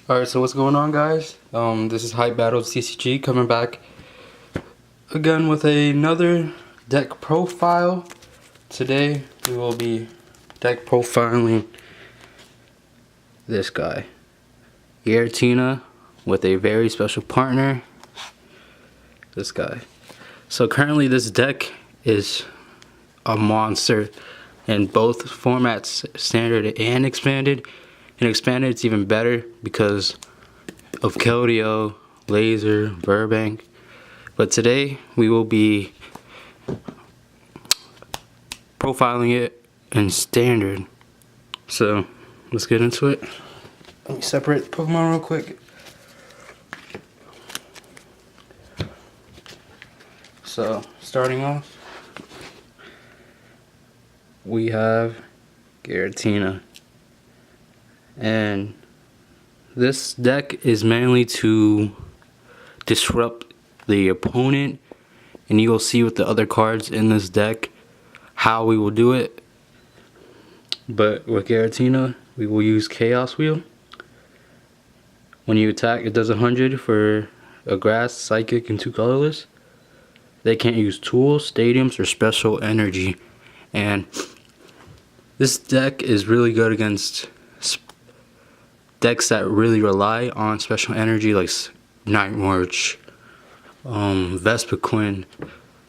Alright, so what's going on, guys? This is Hype Battles TCG coming back again with another deck profile. Today we will be deck profiling this guy, Giratina, with a very special partner, this guy. So currently this deck is a monster in both formats, standard and expanded. In expanded it's even better because of Keldeo, Laser, Burbank. But today we will be profiling it in standard. So let's get into it. Let me separate the Pokemon real quick. So starting off, we have Giratina. And this deck is mainly to disrupt the opponent, and you will see with the other cards in this deck how we will do it. But with Giratina, we will use Chaos Wheel. When you attack, it does 100 for a grass, psychic, and 2 colorless. They can't use tools, stadiums, or special energy. And this deck is really good against decks that really rely on special energy, like Night March, Vespiquen,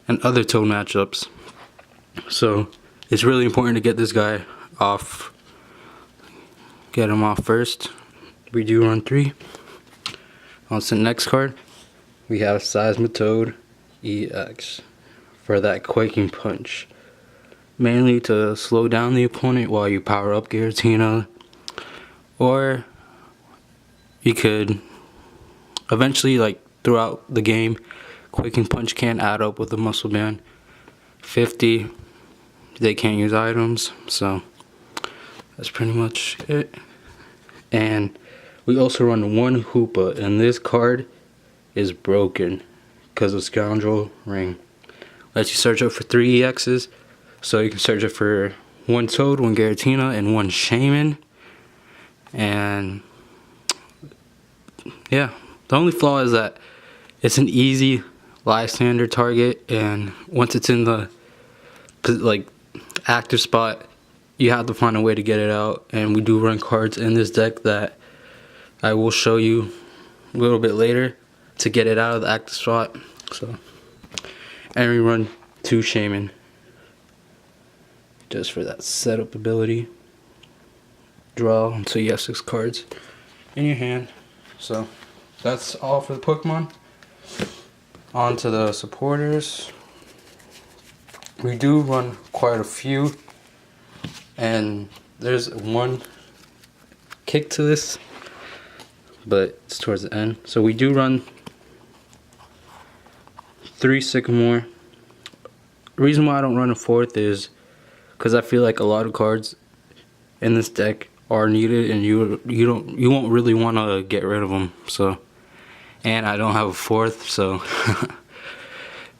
and other Toad matchups. So it's really important to get this guy off. Get him off first. We do run 3. On to the next card, we have Seismitoad EX for that Quaking Punch, mainly to slow down the opponent while you power up Giratina, or you could eventually, like throughout the game, Quaking Punch can add up with the Muscle Band. 50, they can't use items, so that's pretty much it. And we also run 1 Hoopa, and this card is broken because of Scoundrel Ring. Lets you search up for 3 EXs, so you can search up for 1 Toad, 1 Giratina, and 1 Shaman. And yeah, the only flaw is that it's an easy bystander target, and once it's in the active spot, you have to find a way to get it out. And we do run cards in this deck that I will show you a little bit later to get it out of the active spot. So, and we run 2 Shaman just for that setup ability. Draw until you have 6 cards in your hand. So that's all for the Pokemon. On to the supporters. We do run quite a few, and there's one kick to this, but it's towards the end. So we do run 3 Sycamore. The reason why I don't run a 4th is because I feel like a lot of cards in this deck are needed, and you won't really want to get rid of them. So, and I don't have a 4th, so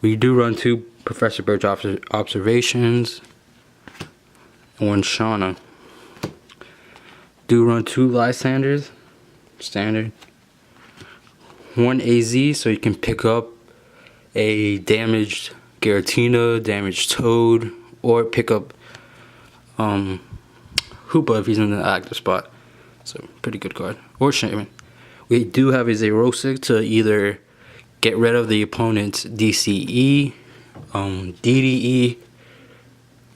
we do run 2 Professor Birch observations, 1 Shauna. Do run 2 Lysanders, standard. 1 AZ, so you can pick up a damaged Giratina, damaged Toad, or pick up Hoopa if he's in the active spot. So pretty good card. Or Shaman. We do have a Xerosic to either get rid of the opponent's DCE, DDE,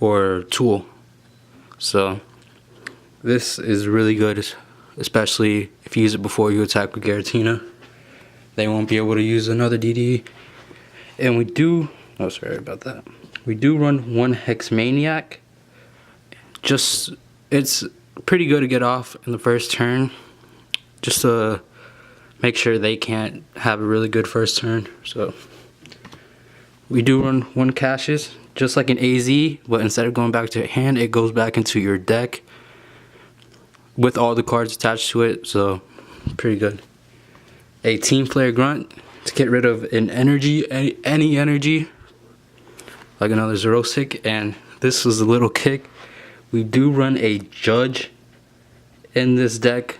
or Tool. So this is really good, especially if you use it before you attack with Giratina. They won't be able to use another DDE. And we do, oh sorry about that. We do run 1 Hex Maniac. Just, it's pretty good to get off in the first turn, just to make sure they can't have a really good first turn. So we do run 1 Cassius, just like an AZ, but instead of going back to your hand, it goes back into your deck with all the cards attached to it. So pretty good. A Team Player Grunt to get rid of an energy, any energy, like another Xerosic. And this was a little kick. We do run a Judge in this deck,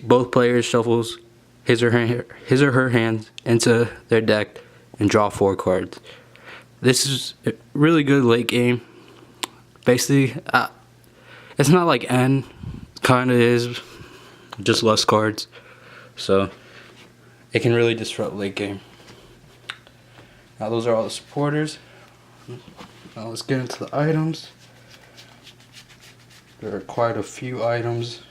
both players shuffles his or her hands into their deck and draw 4 cards. This is a really good late game. Basically, it's not like N, kind of is, just less cards. So it can really disrupt late game. Now those are all the supporters. Now let's get into the items. There are quite a few items.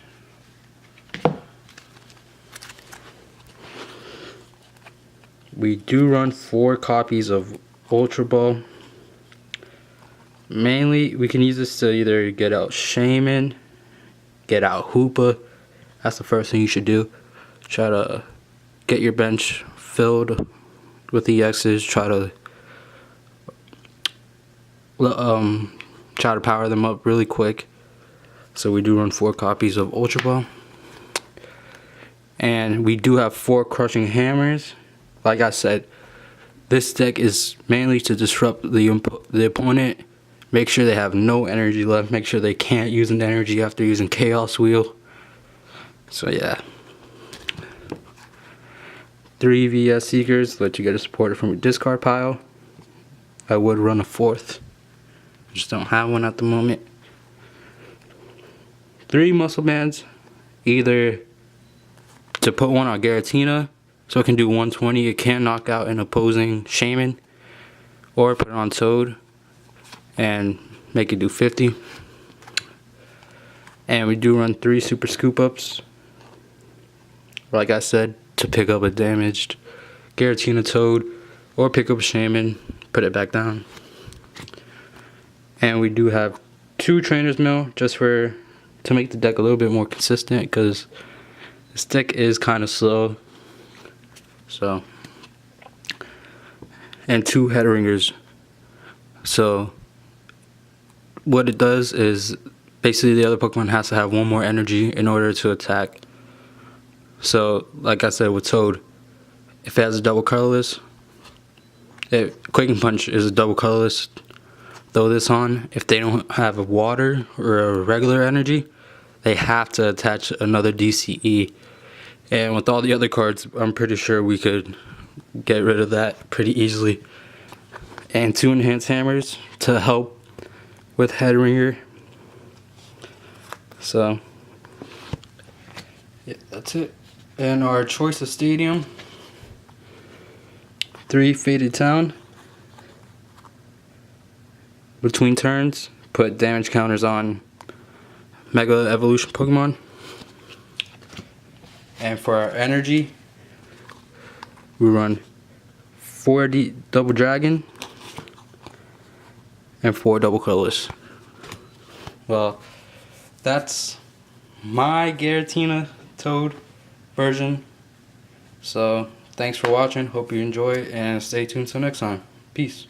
We do run 4 copies of Ultra Ball. Mainly, we can use this to either get out Shaman, get out Hoopa. That's the first thing you should do. Try to get your bench filled with EXs. Try to power them up really quick. So we do run 4 copies of Ultra Ball. And we do have 4 Crushing Hammers. Like I said, this deck is mainly to disrupt the opponent. Make sure they have no energy left. Make sure they can't use an energy after using Chaos Wheel. So yeah. 3 VS Seekers let you get a supporter from your discard pile. I would run a 4th. Just don't have one at the moment. 3 Muscle Bands. Either to put one on Giratina, so it can do 120. It can knock out an opposing Shaman. Or put it on Toad and make it do 50. And we do run 3 Super Scoop Ups. Like I said, to pick up a damaged Giratina Toad or pick up a Shaman, put it back down. And we do have 2 Trainer's Mill just to make the deck a little bit more consistent, because this deck is kind of slow. So, and 2 Head Ringers. So what it does is basically the other Pokemon has to have 1 more energy in order to attack. So like I said with Toad, if it has a double colorless, Quaking Punch is a double colorless. Throw this on. If they don't have a water or a regular energy, they have to attach another DCE. And with all the other cards, I'm pretty sure we could get rid of that pretty easily. And 2 Enhanced Hammers to help with Head Ringer. So yeah, that's it. And our choice of stadium: 3 Faded Town. Between turns, put damage counters on Mega Evolution Pokemon. And for our energy, we run 4 Double Dragon and 4 Double Colorless. Well, that's my Giratina Toad version. So thanks for watching. Hope you enjoy, and stay tuned till next time. Peace.